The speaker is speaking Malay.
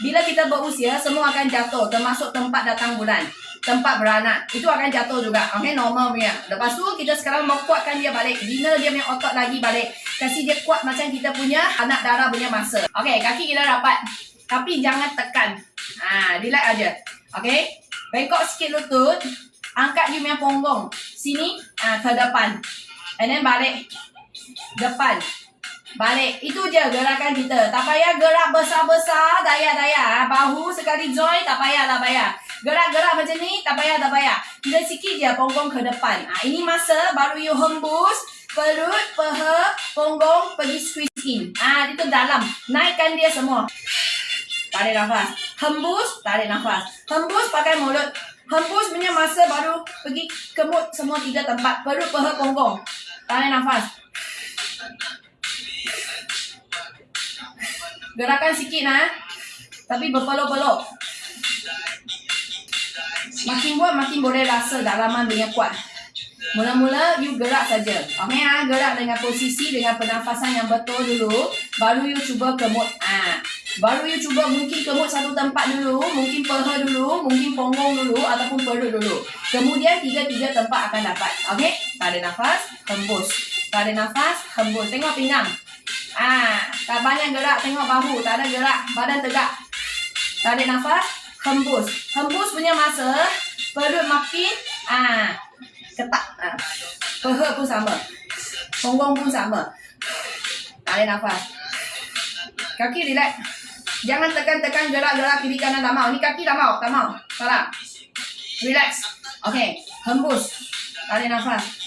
Bila kita berusia, semua akan jatuh, termasuk tempat datang bulan, tempat beranak, itu akan jatuh juga. Okay, normal punya. Lepas tu kita sekarang mau kuatkan dia balik, bina dia punya otot lagi balik, kasih dia kuat macam kita punya anak darah punya masa. Okay, kaki kita rapat, tapi jangan tekan. Relax aja. Okay, bengkok sikit lutut, angkat you punya punggung sini, ke depan, and then balik depan, balik. Itu je gerakan kita. Tak payah gerak besar-besar, daya-daya. Bahu sekali join, tak payah. Gerak-gerak macam ni, tak payah. Kita sikit je punggung ke depan. Ini masa baru you hembus, perut, paha, punggung pergi squeeze in. Itu dalam. Naikkan dia semua. Tarik nafas. Hembus, tarik nafas. Hembus pakai mulut. Hembus punya masa baru pergi kemut semua 3 tempat. Perut, paha, punggung. Tarik nafas. Gerakan sikit tapi berpeluk-peluk. Makin buat makin boleh rasa dalaman punya kuat. Mula-mula you gerak saja. Okay, gerak dengan posisi, dengan pernafasan yang betul dulu. Baru you cuba kemut. Baru you cuba mungkin kemut satu tempat dulu, mungkin paha dulu, mungkin punggung dulu, ataupun perut dulu. Kemudian 3 tempat akan dapat. Okay, tarik nafas, hembus. Tarik nafas, hembus. Tengok pinggang. Tak banyak gerak, tengok bahu, tak ada gerak, badan tegak. Tarik nafas, hembus. Hembus punya masa, perut makin ketak. Paha pun sama, punggung pun sama. Tarik nafas. Kaki relax. Jangan tekan-tekan, gerak-gerak kiri kanan, tak mau. Ni kaki tak mau. Salah. Relax. Okay, hembus. Tarik nafas.